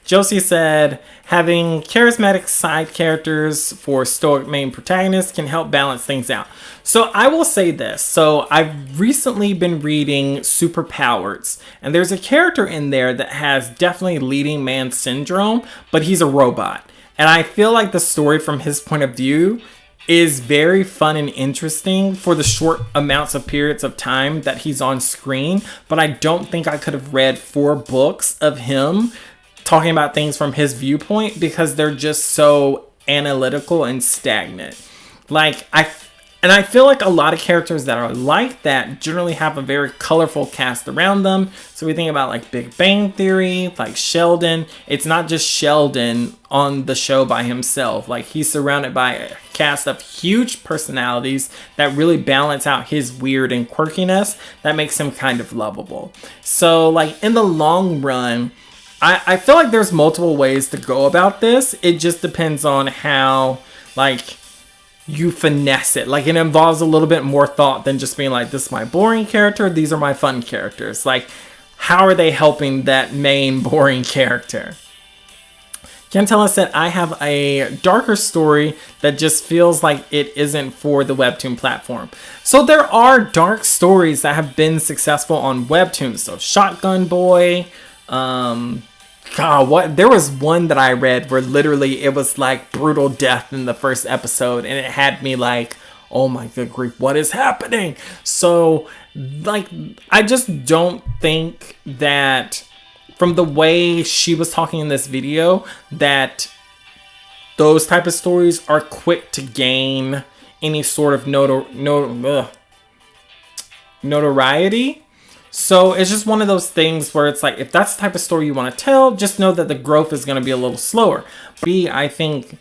Speaker 1: Josie said, having charismatic side characters for stoic main protagonists can help balance things out. So I will say this. So I've recently been reading Superpowers, and there's a character in there that has definitely leading man syndrome, but he's a robot. And I feel like the story from his point of view is very fun and interesting for the short amounts of periods of time that he's on screen. But I don't think I could have read 4 books of him talking about things from his viewpoint, because they're just so analytical and stagnant. Like, I feel like a lot of characters that are like that generally have a very colorful cast around them. So we think about like Big Bang Theory, like Sheldon. It's not just Sheldon on the show by himself. Like, he's surrounded by a cast of huge personalities that really balance out his weird and quirkiness that makes him kind of lovable. So like in the long run, I feel like there's multiple ways to go about this. It just depends on how, like, you finesse it. Like, it involves a little bit more thought than just being like, this is my boring character, these are my fun characters. Like, how are they helping that main boring character? Cantella said, I have a darker story that just feels like it isn't for the Webtoon platform. So there are dark stories that have been successful on Webtoon. So Shotgun Boy, there was one that I read where literally it was like brutal death in the first episode, and it had me like, oh my good grief, what is happening? So, like, I just don't think that from the way she was talking in this video, that those type of stories are quick to gain any sort of notoriety. So it's just one of those things where it's like, if that's the type of story you want to tell, just know that the growth is going to be a little slower. I think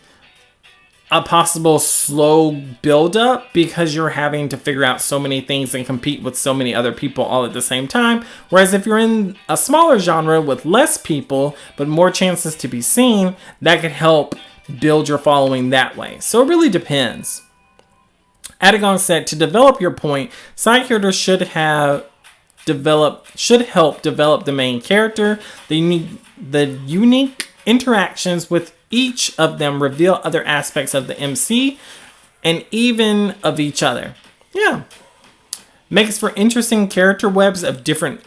Speaker 1: a possible slow build up because you're having to figure out so many things and compete with so many other people all at the same time. Whereas if you're in a smaller genre with less people, but more chances to be seen, that could help build your following that way. So it really depends. Adagon said, to develop your point, side characters should help develop the main character. The unique interactions with each of them reveal other aspects of the MC and even of each other. Yeah. Makes for interesting character webs of different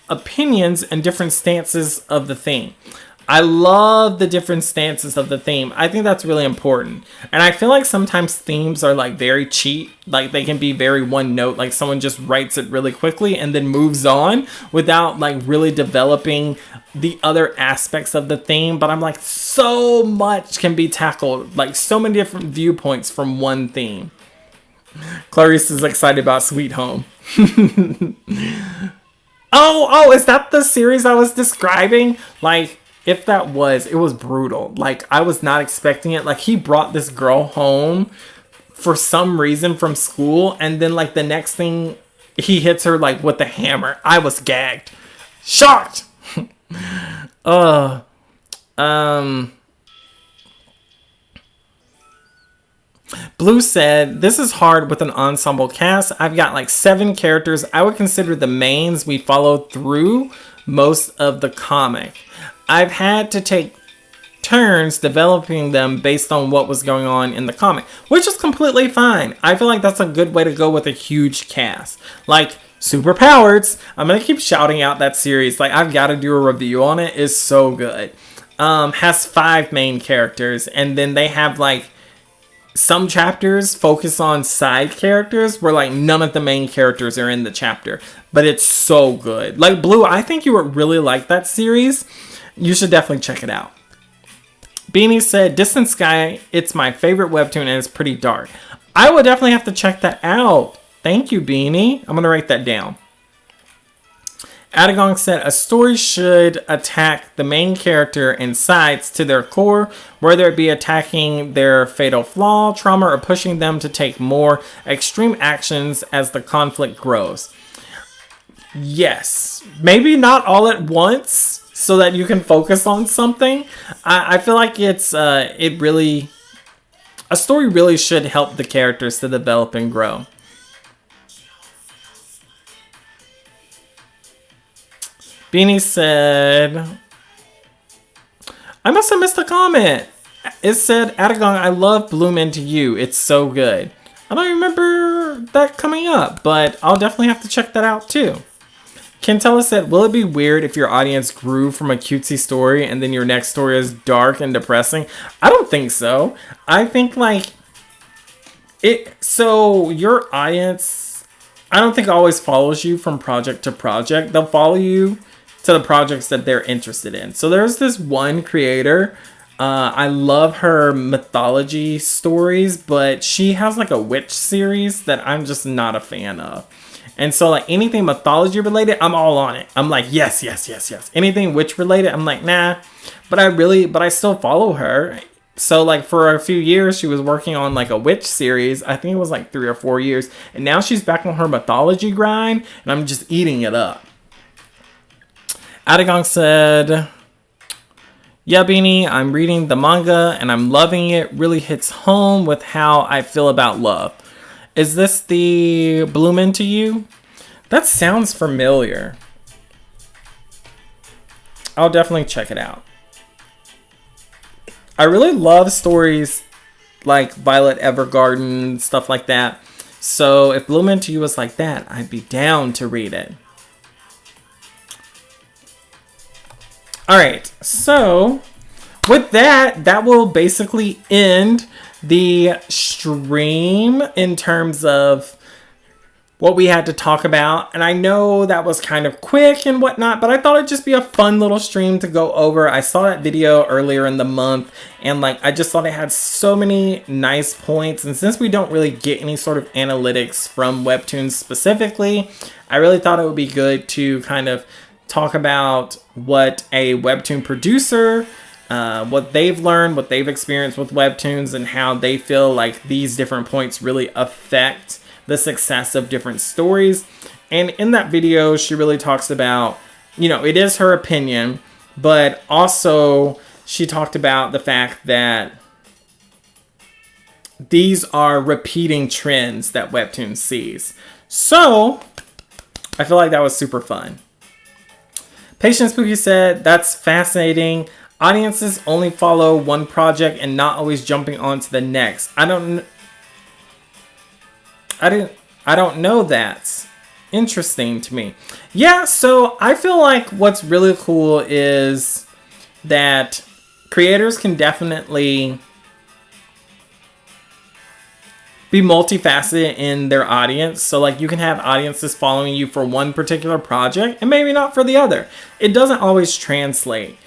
Speaker 1: opinions and different stances of the theme. I love the different stances of the theme. I think that's really important. And I feel like sometimes themes are like very cheap. Like they can be very one note. Like someone just writes it really quickly and then moves on without like really developing the other aspects of the theme. But I'm like, so much can be tackled. Like so many different viewpoints from one theme. Clarice is excited about Sweet Home. Oh, is that the series I was describing? Like, if that was, it was brutal. Like, I was not expecting it. Like, he brought this girl home for some reason from school. And then, like, the next thing, he hits her, like, with a hammer. I was gagged. Shocked! Blue said, this is hard with an ensemble cast. I've got, like, 7 characters. I would consider the mains we followed through most of the comic. I've had to take turns developing them based on what was going on in the comic, which is completely fine. I feel like that's a good way to go with a huge cast. Like, Superpowers, I'm going to keep shouting out that series. Like, I've got to do a review on it. It's so good. Has 5 main characters, and then they have, like, some chapters focus on side characters where like none of the main characters are in the chapter, but it's so good. Like Blue, I think you would really like that series. You should definitely check it out. Beanie said, Distant Sky, it's my favorite webtoon and it's pretty dark. I would definitely have to check that out. Thank you, Beanie. I'm going to write that down. Adagong said, a story should attack the main character and sides to their core, whether it be attacking their fatal flaw, trauma, or pushing them to take more extreme actions as the conflict grows. Yes. Maybe not all at once, so that you can focus on something. I feel like a story really should help the characters to develop and grow. Beanie said, I must have missed a comment. It said, Adagon, I love Bloom Into You. It's so good. I don't remember that coming up, but I'll definitely have to check that out too. Kentella said, will it be weird if your audience grew from a cutesy story and then your next story is dark and depressing? I don't think so. I think so your audience, I don't think always follows you from project to project. They'll follow you to the projects that they're interested in. So there's this one creator. I love her mythology stories, but she has like a witch series that I'm just not a fan of. And so like anything mythology related, I'm all on it. I'm like, yes. Anything witch related, I'm like, nah. But I still follow her. So like for a few years, she was working on like a witch series. I think it was like 3 or 4 years. And now she's back on her mythology grind, and I'm just eating it up. Adagong said, yeah, Beanie, I'm reading the manga and I'm loving it. Really hits home with how I feel about love. Is this the Bloom Into You? That sounds familiar. I'll definitely check it out. I really love stories like Violet Evergarden, stuff like that. So if Bloom Into You was like that, I'd be down to read it. Alright, so with that, that will basically end the stream in terms of what we had to talk about. And I know that was kind of quick and whatnot, but I thought it'd just be a fun little stream to go over. I saw that video earlier in the month, and like, I just thought it had so many nice points. And since we don't really get any sort of analytics from Webtoons specifically, I really thought it would be good to kind of talk about what a Webtoon producer, what they've learned, what they've experienced with Webtoons, and how they feel like these different points really affect the success of different stories. And in that video, she really talks about, you know, it is her opinion, but also she talked about the fact that these are repeating trends that Webtoon sees. So I feel like that was super fun. Patient Spooky said, that's fascinating. Audiences only follow one project and not always jumping on to the next. I don't know. That's interesting to me. Yeah, so I feel like what's really cool is that creators can definitely be multifaceted in their audience. So like, you can have audiences following you for one particular project and maybe not for the other. It doesn't always translate.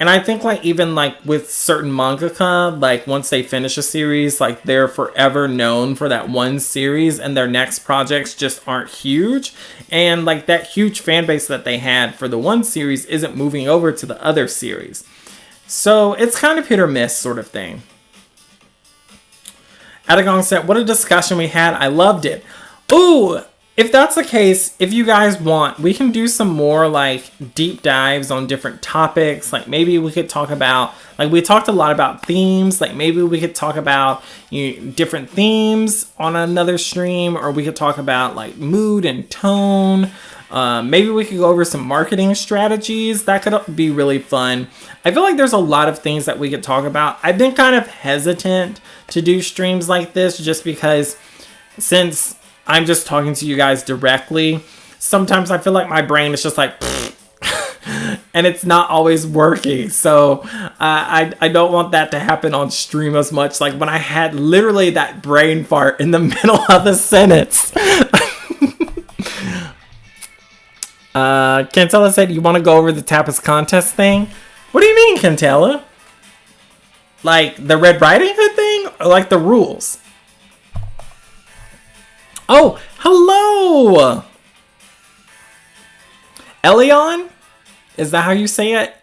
Speaker 1: And I think like, even like with certain mangaka, like once they finish a series, like they're forever known for that one series, and their next projects just aren't huge. And like, that huge fan base that they had for the one series isn't moving over to the other series. So it's kind of hit or miss sort of thing. Adagong said, what a discussion we had. I loved it. Ooh, if that's the case, if you guys want, we can do some more like deep dives on different topics. Like maybe we could talk about, like we talked a lot about themes. Like maybe we could talk about, you know, different themes on another stream, or we could talk about like mood and tone. Maybe we could go over some marketing strategies. That could be really fun. I feel like there's a lot of things that we could talk about. I've been kind of hesitant to do streams like this just because since I'm just talking to you guys directly, sometimes I feel like my brain is just like, and it's not always working. So I don't want that to happen on stream as much. Like when I had literally that brain fart in the middle of the sentence. Cantella said, you want to go over the tapas contest thing? What do you mean, Cantella? Like the Red Riding Hood thing? Or like the rules? Oh, hello! Elion? Is that how you say it?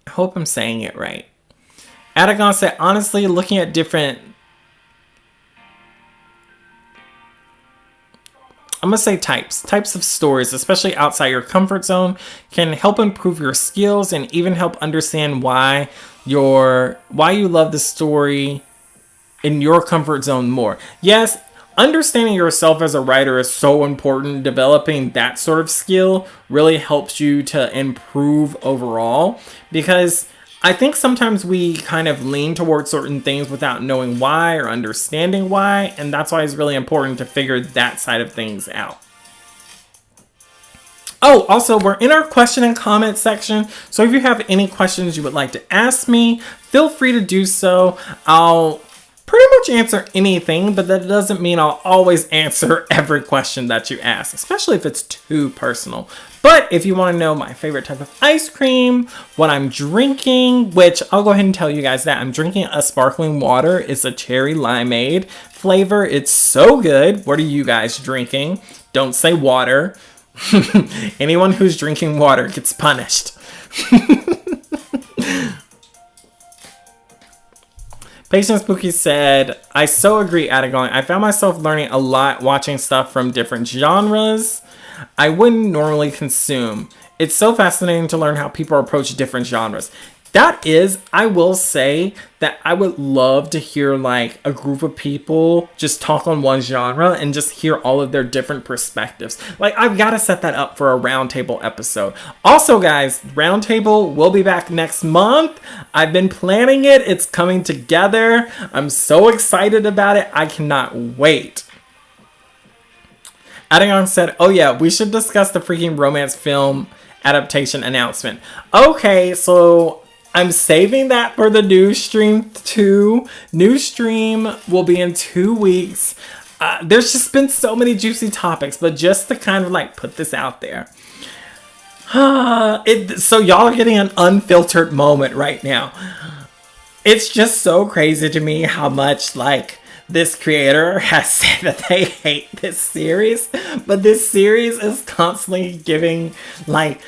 Speaker 1: I hope I'm saying it right. Adagon said, honestly, looking at different... I'm going to say types of stories, especially outside your comfort zone, can help improve your skills and even help understand why you love the story in your comfort zone more. Yes, understanding yourself as a writer is so important. Developing that sort of skill really helps you to improve overall, because I think sometimes we kind of lean towards certain things without knowing why or understanding why, and that's why it's really important to figure that side of things out. Oh, also, we're in our question and comment section, so if you have any questions you would like to ask me, feel free to do so. I'll pretty much answer anything, but that doesn't mean I'll always answer every question that you ask, especially if it's too personal. But if you want to know my favorite type of ice cream, what I'm drinking, which I'll go ahead and tell you guys that I'm drinking a sparkling water. It's a cherry limeade flavor. It's so good. What are you guys drinking? Don't say water. Anyone who's drinking water gets punished. Patient Spooky said, I so agree, Adagon. I found myself learning a lot watching stuff from different genres I wouldn't normally consume. It's so fascinating to learn how people approach different genres. That is, I will say that I would love to hear like a group of people just talk on one genre and just hear all of their different perspectives. Like, I've got to set that up for a roundtable episode. Also, guys, roundtable will be back next month. I've been planning it. It's coming together. I'm so excited about it. I cannot wait. Adagon said, oh yeah, we should discuss the freaking romance film adaptation announcement. Okay, so I'm saving that for the news stream too. News stream will be in 2 weeks. There's just been so many juicy topics, but just to kind of like put this out there. So y'all are getting an unfiltered moment right now. It's just so crazy to me how much like this creator has said that they hate this series, but this series is constantly giving like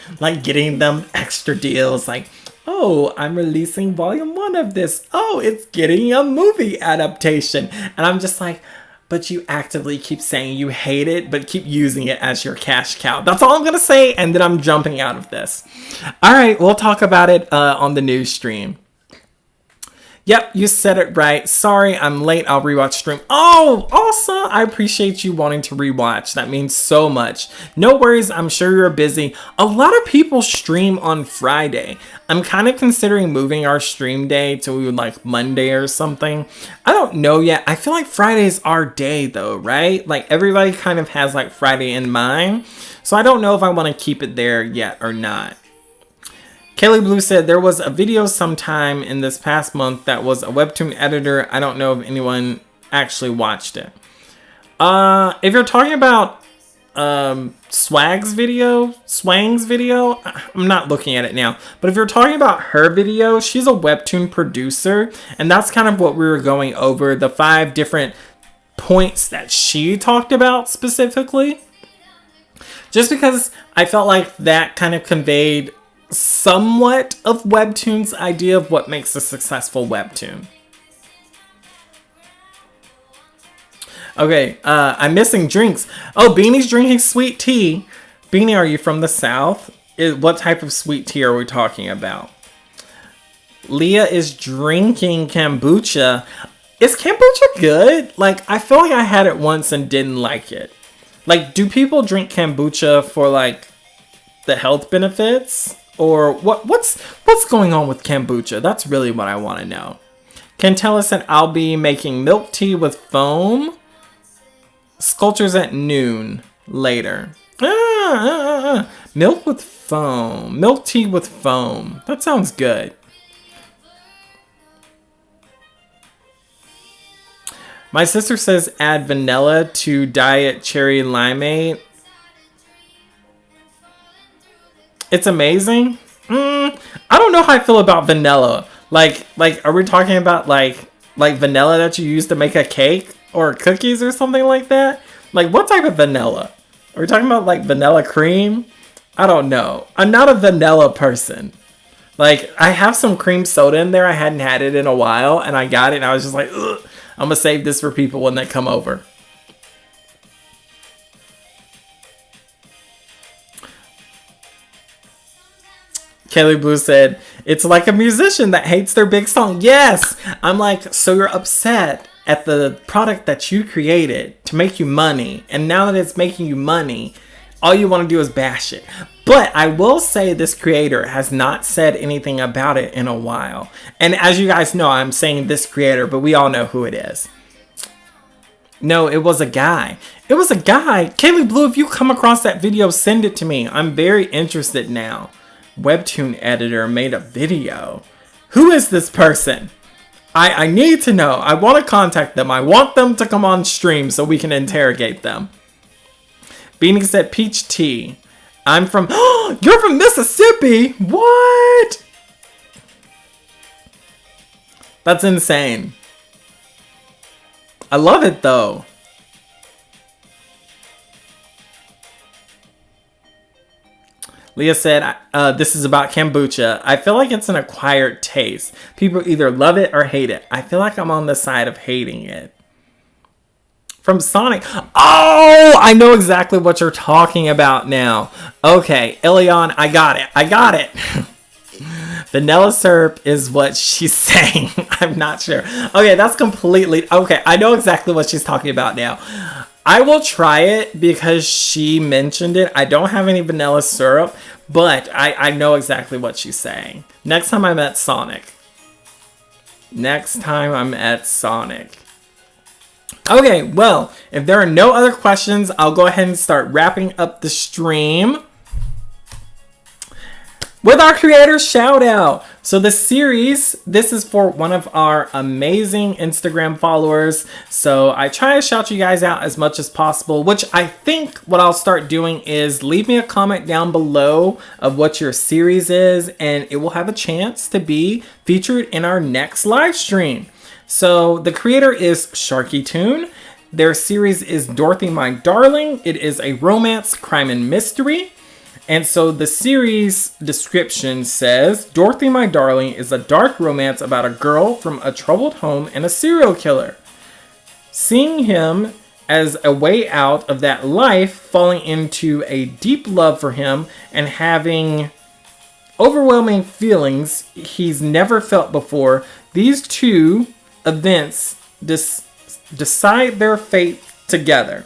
Speaker 1: getting them extra deals. Like, oh, I'm releasing volume 1 of this. Oh, it's getting a movie adaptation. And I'm just like, but you actively keep saying you hate it, but keep using it as your cash cow. That's all I'm going to say, and then I'm jumping out of this. All right, we'll talk about it on the news stream. Yep, you said it right. Sorry, I'm late. I'll rewatch stream. Oh, awesome. I appreciate you wanting to rewatch. That means so much. No worries. I'm sure you're busy. A lot of people stream on Friday. I'm kind of considering moving our stream day to like Monday or something. I don't know yet. I feel like Friday's our day though, right? Like everybody kind of has like Friday in mind. So I don't know if I want to keep it there yet or not. Kaylee Blue said there was a video sometime in this past month that was a Webtoon editor. I don't know if anyone actually watched it. If you're talking about Swang's video, I'm not looking at it now. But if you're talking about her video, she's a Webtoon producer. And that's kind of what we were going over. The 5 different points that she talked about specifically. Just because I felt like that kind of conveyed somewhat of Webtoon's idea of what makes a successful Webtoon. Okay, I'm missing drinks. Oh, Beanie's drinking sweet tea. Beanie, are you from the South? What type of sweet tea are we talking about? Leah is drinking kombucha. Is kombucha good? Like, I feel like I had it once and didn't like it. Like, do people drink kombucha for, like, the health benefits? Or what's going on with kombucha? That's really what I want to know. Cantella said, I'll be making milk tea with foam. Sculptures at noon later. Milk with foam. Milk tea with foam. That sounds good. My sister says add vanilla to diet cherry limeade. It's amazing. I don't know how I feel about vanilla. Like, are we talking about like vanilla that you use to make a cake or cookies or something like that? Like, what type of vanilla? Are we talking about like vanilla cream? I don't know. I'm not a vanilla person. Like, I have some cream soda in there. I hadn't had it in a while, and I got it, and I was just like, ugh, I'm gonna save this for people when they come over. Kelly Blue said, it's like a musician that hates their big song. Yes! I'm like, so you're upset at the product that you created to make you money. And now that it's making you money, all you want to do is bash it. But I will say this creator has not said anything about it in a while. And as you guys know, I'm saying this creator, but we all know who it is. No, it was a guy. It was a guy. Kaylee Blue, if you come across that video, send it to me. I'm very interested now. Webtoon editor made a video. Who is this person? I need to know. I want to contact them. I want them to come on stream so we can interrogate them. Beanie said peach tea. I'm from... You're from Mississippi? What? That's insane. I love it though. Leah said, this is about kombucha. I feel like it's an acquired taste. People either love it or hate it. I feel like I'm on the side of hating it. From Sonic. Oh, I know exactly what you're talking about now. Okay, Ilion, I got it. Vanilla syrup is what she's saying. I'm not sure. Okay, that's completely... Okay, I know exactly what she's talking about now. I will try it because she mentioned it. I don't have any vanilla syrup, but I know exactly what she's saying. Next time I'm at Sonic. Okay, well, if there are no other questions, I'll go ahead and start wrapping up the stream. with our creator shout out. So the series, this is for one of our amazing Instagram followers. So I try to shout you guys out as much as possible, which I think what I'll start doing is leave me a comment down below of what your series is, and it will have a chance to be featured in our next live stream. So the creator is Sharky Toon. Their series is Dorothy My Darling. It is a romance, crime, and mystery. And so the series description says, Dorothy My Darling is a dark romance about a girl from a troubled home and a serial killer. Seeing him as a way out of that life, falling into a deep love for him, and having overwhelming feelings he's never felt before, these two events decide their fate together.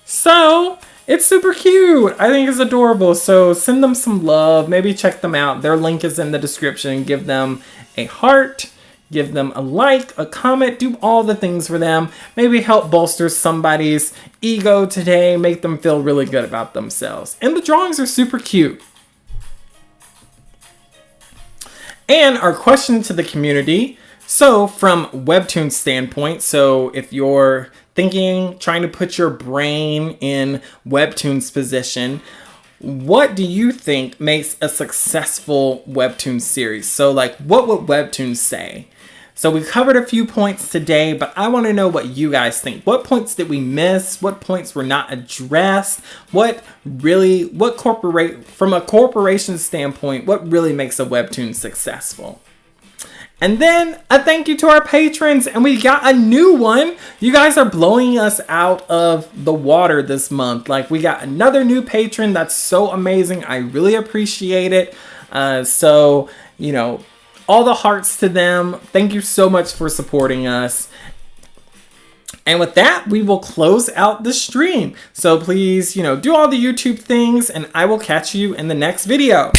Speaker 1: So it's super cute. I think it's adorable. So send them some love. Maybe check them out. Their link is in the description. Give them a heart. Give them a like, a comment. Do all the things for them. Maybe help bolster somebody's ego today. Make them feel really good about themselves. And the drawings are super cute. And our question to the community. So from Webtoon standpoint, so if you're trying to put your brain in Webtoon's position, what do you think makes a successful Webtoon series? So like, what would Webtoon say? So we covered a few points today, but I want to know what you guys think. What points did we miss? What points were not addressed? From a corporation standpoint, what really makes a Webtoon successful? And then a thank you to our patrons, and we got a new one. You guys are blowing us out of the water this month. Like, we got another new patron. That's so amazing. I really appreciate it. So, you know, all the hearts to them. Thank you so much for supporting us. And with that, we will close out the stream. So please, do all the YouTube things, and I will catch you in the next video.